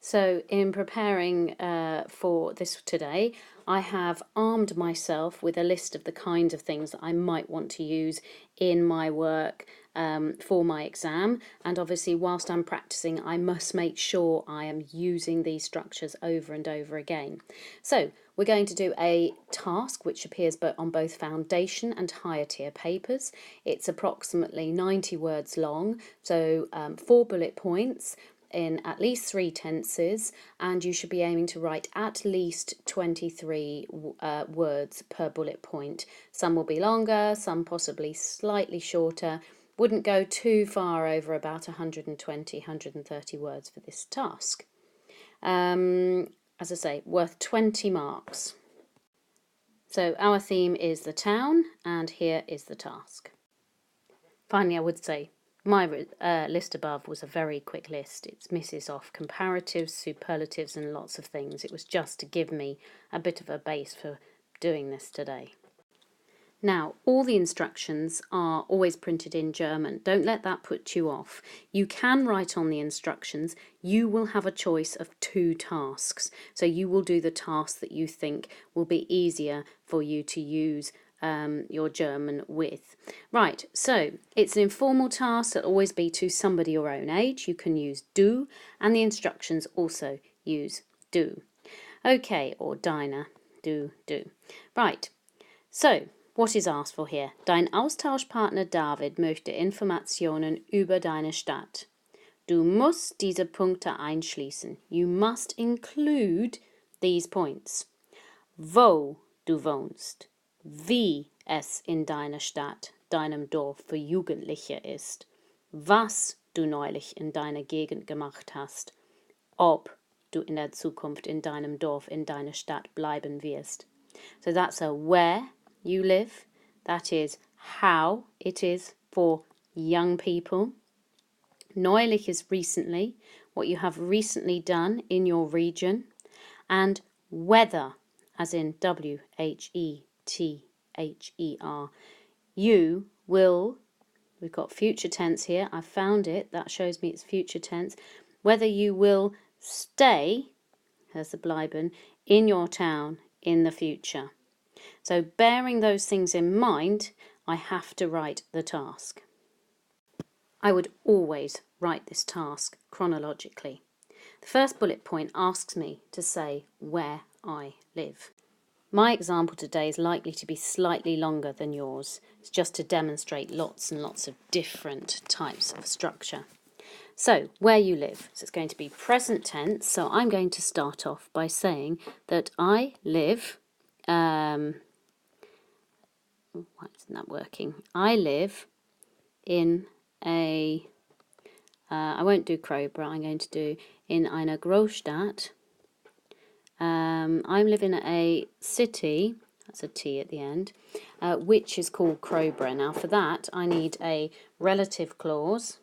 So in preparing for this today, I have armed myself with a list of the kind of things that I might want to use in my work for my exam. And obviously, whilst I'm practicing, I must make sure I am using these structures over and over again. So we're going to do a task which appears on both foundation and higher tier papers. It's approximately 90 words long, so 4 bullet points in at least 3 tenses, and you should be aiming to write at least 23 words per bullet point. Some will be longer, some possibly slightly shorter. Wouldn't go too far over about 120, 130 words for this task. As I say, worth 20 marks. So our theme is the town, and here is the task. Finally, I would say my list above was a very quick list. It misses off comparatives, superlatives and lots of things. It was just to give me a bit of a base for doing this today. Now, all the instructions are always printed in German. Don't let that put you off. You can write on the instructions. You will have a choice of 2 tasks. So you will do the task that you think will be easier for you to use your German with. Right, so it's an informal task that'll always be to somebody your own age. You can use du, and the instructions also use du. Okay, or deine, du. Right, so what is asked for here? Dein Austauschpartner David möchte Informationen über deine Stadt. Du musst diese Punkte einschließen. You must include these points. Wo du wohnst. Wie es in deiner Stadt, deinem Dorf für Jugendliche ist. Was du neulich in deiner Gegend gemacht hast. Ob du in der Zukunft in deinem Dorf, in deiner Stadt bleiben wirst. So that's a where you live. That is how it is for young people. Neulich is recently, what you have recently done in your region. And whether, as in WHETHER. You will, we've got future tense here, I found it, that shows me it's future tense. Whether you will stay, as the bleiben, in your town in the future. So bearing those things in mind, I have to write the task. I would always write this task chronologically. The first bullet point asks me to say where I live. My example today is likely to be slightly longer than yours. It's just to demonstrate lots and lots of different types of structure. So, where you live. So it's going to be present tense. So I'm going to start off by saying that I live... why isn't that working? I live in a... I won't do Crowborough, I'm going to do in einer Großstadt. I'm living in a city, that's a T at the end, which is called Crowborough. Now for that I need a relative clause.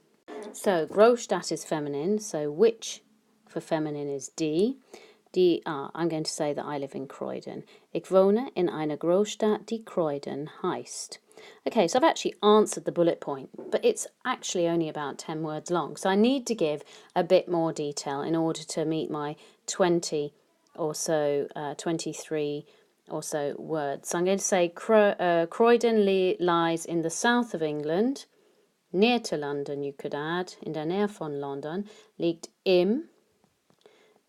So Großstadt is feminine, so which for feminine is die. I'm going to say that I live in Croydon. Ich wohne in einer Großstadt, die Croydon heißt. Okay, so I've actually answered the bullet point, but it's actually only about 10 words long. So I need to give a bit more detail in order to meet my 20 or so, 23 or so words. So I'm going to say Croydon lies in the south of England, near to London you could add, in der Nähe von London, liegt im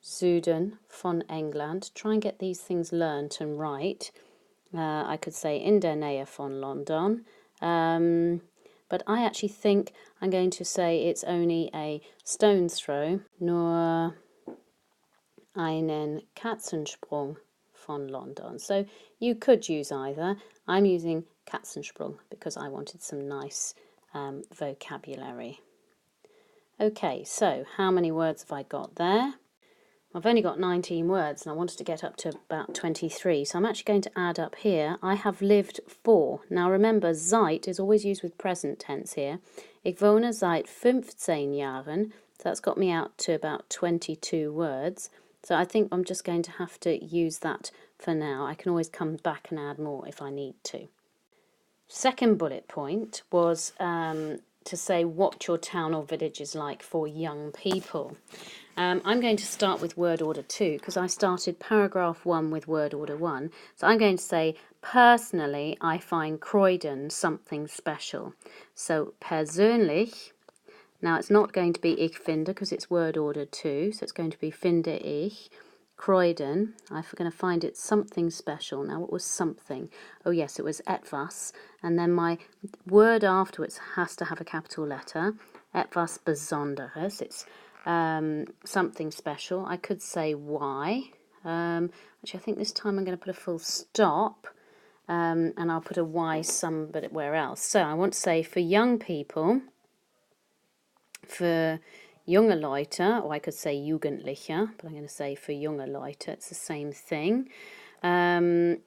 Süden von England. Try and get these things learnt and right. I could say in der Nähe von London, but I actually think I'm going to say it's only a stone's throw, nur einen Katzensprung von London. So you could use either. I'm using Katzensprung because I wanted some nice vocabulary. Okay, so how many words have I got there? I've only got 19 words and I wanted to get up to about 23, so I'm actually going to add up here. I have lived for. Now remember, seit is always used with present tense here. Ich wohne seit 15 Jahren, so that's got me out to about 22 words. So I think I'm just going to have to use that for now. I can always come back and add more if I need to. Second bullet point was to say what your town or village is like for young people. I'm going to start with word order 2 because I started paragraph 1 with word order 1. So I'm going to say, personally, I find Croydon something special. So persönlich, now it's not going to be ich finde because it's word order 2, so it's going to be finde ich. Croydon, I'm going to find it something special. Now, what was something? Oh, yes, it was etwas. And then my word afterwards has to have a capital letter. Etwas Besonderes. It's something special. I could say why. Actually, I think this time I'm going to put a full stop. And I'll put a why somewhere else. So I want to say for young people, for junge Leute, or I could say Jugendliche, but I'm going to say for junge Leute, it's the same thing. There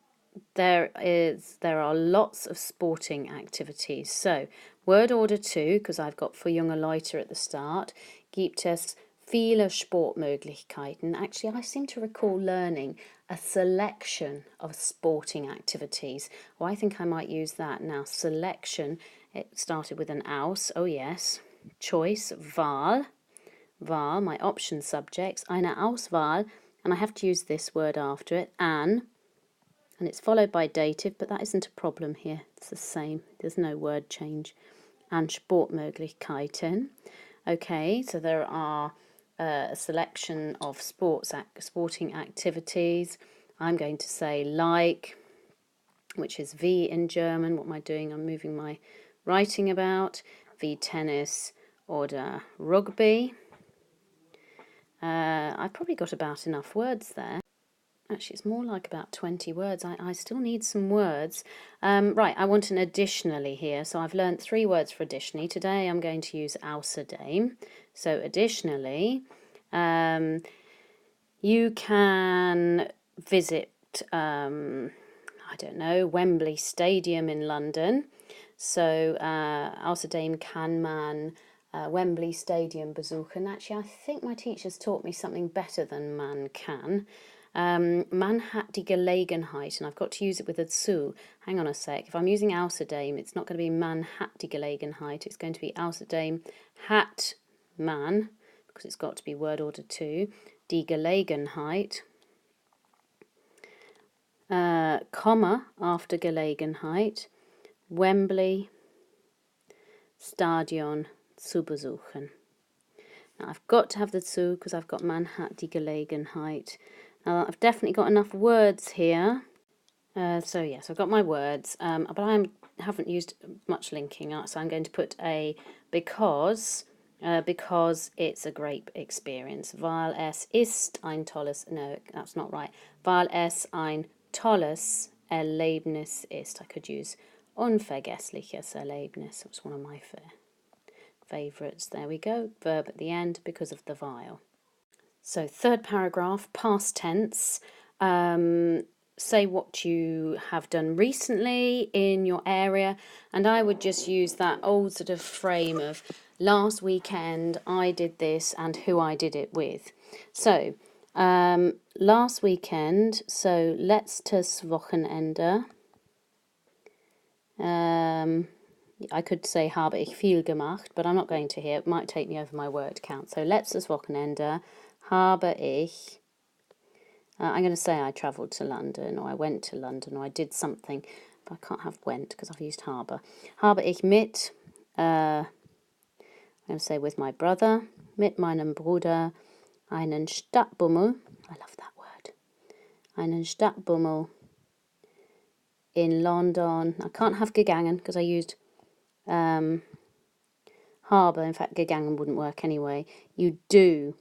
are lots of sporting activities. So word order 2, because I've got for junge Leute at the start, gibt es viele Sportmöglichkeiten. Actually, I seem to recall learning a selection of sporting activities. Well, I think I might use that now. Selection, it started with an aus, oh yes. Choice, Wahl, my option subjects, eine Auswahl, and I have to use this word after it, and it's followed by dative, but that isn't a problem here. It's the same. There's no word change. And Sportmöglichkeiten. Okay, so there are a selection of sporting activities. I'm going to say like, which is wie in German. What am I doing? I'm moving my writing about. Wie Tennis oder Rugby. I've probably got about enough words there. Actually, it's more like about 20 words. I still need some words. Right, I want an additionally here. So I've learned 3 words for additionally. Today I'm going to use außerdem. So additionally, you can visit, I don't know, Wembley Stadium in London. So außerdem kann man Wembley Stadium besuchen. Actually, I think my teachers taught me something better than man can. Man hat die Gelegenheit, and I've got to use it with a zu. Hang on a sec. If I'm using außerdem, it's not going to be man hat die Gelegenheit. It's going to be außerdem hat man, because it's got to be word order 2. Die Gelegenheit. Comma after Gelegenheit. Wembley Stadion zu besuchen. Now I've got to have the zu because I've got man hat die Gelegenheit. Now I've definitely got enough words here. So yes, I've got my words, but I haven't used much linking up, so I'm going to put a because it's a great experience. Weil es ist ein tolles, no, that's not right. Weil es ein tolles Erlebnis ist. I could use unvergessliches Erlebnis. It's one of my favourites. There we go. Verb at the end because of the weil. So third paragraph, past tense. Say what you have done recently in your area, and I would just use that old sort of frame of last weekend I did this and who I did it with. So last weekend, so letztes Wochenende. I could say habe ich viel gemacht, but I'm not going to here. It might take me over my word count. So letztes Wochenende habe ich. I'm going to say I travelled to London, or I went to London, or I did something, but I can't have went because I've used habe. Habe ich mit, I'm going to say with my brother, mit meinem Bruder, einen Stadtbummel, I love that word, einen Stadtbummel in London. I can't have gegangen because I used habe. In fact, gegangen wouldn't work anyway. You do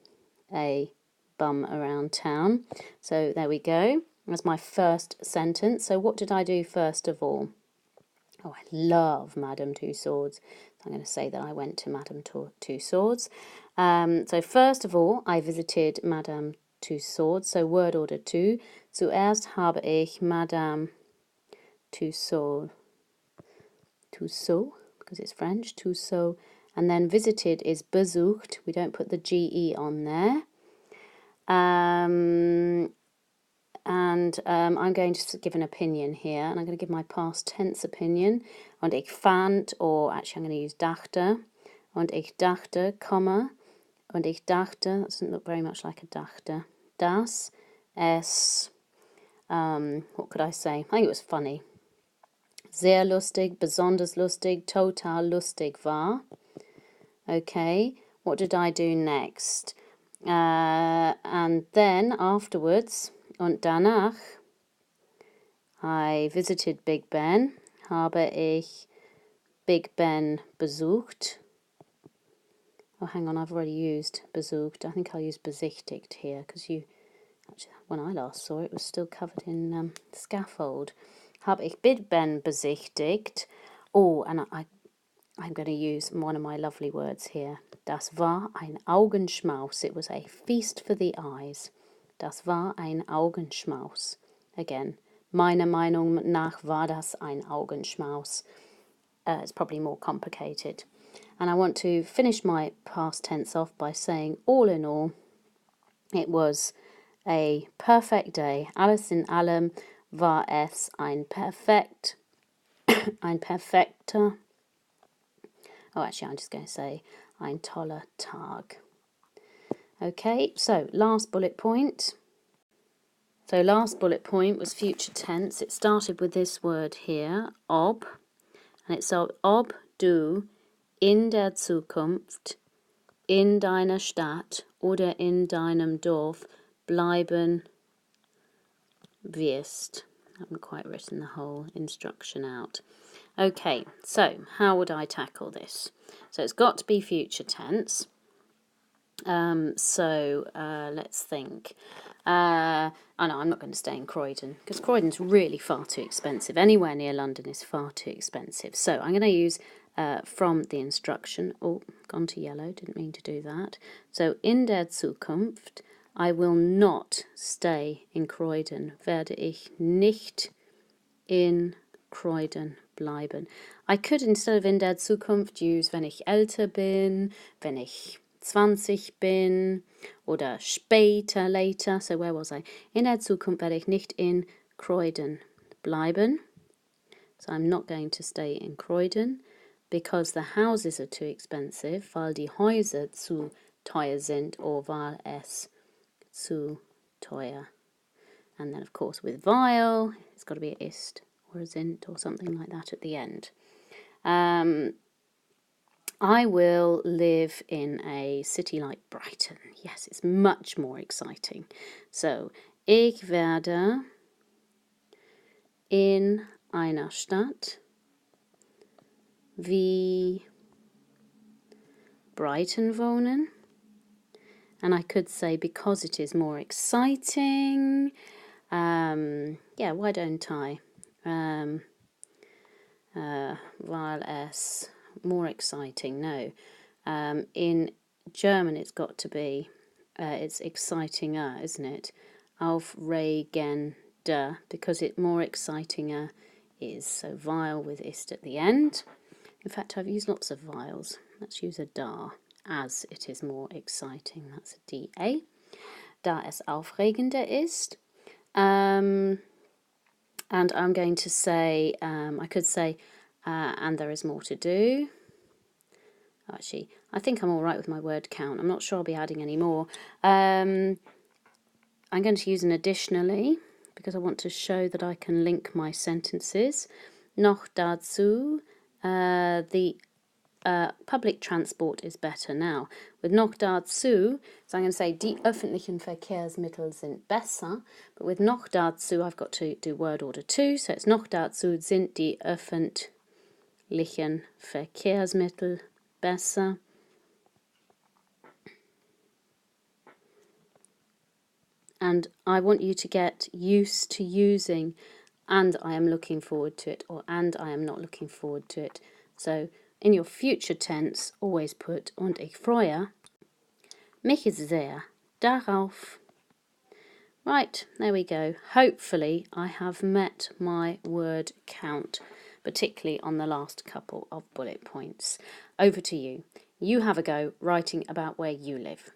a bum around town. So there we go. That's my first sentence. So what did I do first of all? Oh, I love Madame Tussauds. So I'm going to say that I went to Madame Tussauds. So first of all, I visited Madame Tussauds. So word order 2. Zuerst habe ich Madame Tussauds, because it's French, Tussauds. And then visited is besucht. We don't put the GE on there. And I'm going to give an opinion here, and I'm going to give my past tense opinion. Und ich fand, or actually I'm going to use dachte. Und ich dachte, comma, Und ich dachte, that doesn't look very much like a dachte, dass es, what could I say? I think it was funny. Sehr lustig, besonders lustig, total lustig war. Okay, what did I do next? And then afterwards, und danach, I visited Big Ben, habe ich Big Ben besucht. Oh, hang on, I've already used besucht. I think I'll use besichtigt here, because actually, when I last saw it, it was still covered in scaffold. Habe ich Big Ben besichtigt. Oh, and I'm going to use one of my lovely words here. Das war ein Augenschmaus. It was a feast for the eyes. Das war ein Augenschmaus. Again, meiner Meinung nach war das ein Augenschmaus. It's probably more complicated. And I want to finish my past tense off by saying, all in all, it was a perfect day. Alles in allem war es ein perfekter. Oh, actually, I'm just going to say ein toller Tag. Okay, so last bullet point. So last bullet point was future tense. It started with this word here, ob. And it's ob du in der Zukunft in deiner Stadt oder in deinem Dorf bleiben wirst. I haven't quite written the whole instruction out. Okay, so how would I tackle this? So it's got to be future tense. Let's think. I know I'm not going to stay in Croydon because Croydon's really far too expensive. Anywhere near London is far too expensive. So I'm going to use from the instruction. Oh, gone to yellow. Didn't mean to do that. So in der Zukunft, I will not stay in Croydon. Werde ich nicht in Croydon bleiben. I could, instead of in der Zukunft, use wenn ich älter bin, wenn ich 20 bin oder später, later. So where was I? In der Zukunft werde ich nicht in Croydon bleiben. So I'm not going to stay in Croydon because the houses are too expensive, weil die Häuser zu teuer sind or weil es zu teuer. And then, of course, with weil, it's got to be a ist or a sind or something like that at the end. I will live in a city like Brighton. Yes, it's much more exciting. So, ich werde in einer Stadt wie Brighton wohnen. And I could say because it is more exciting. Yeah, why don't I? Weil es more exciting, no. In German it's got to be, it's exciting-er, isn't it? Aufregender, because it more exciting-er is. So weil with ist at the end. In fact, I've used lots of vials. Let's use a da, as it is more exciting. That's a da. Da es aufregender ist. And I'm going to say, I could say, and there is more to do. Actually, I think I'm all right with my word count. I'm not sure I'll be adding any more. I'm going to use an additionally because I want to show that I can link my sentences. Noch dazu, the public transport is better now. With noch dazu, so I'm going to say die öffentlichen Verkehrsmittel sind besser, but with noch dazu I've got to do word order 2, so it's noch dazu sind die öffentlichen Verkehrsmittel besser. And I want you to get used to using and I am looking forward to it or and I am not looking forward to it. So in your future tense, always put und ich freue mich sehr darauf. Right, there we go. Hopefully I have met my word count, particularly on the last couple of bullet points. Over to you. You have a go writing about where you live.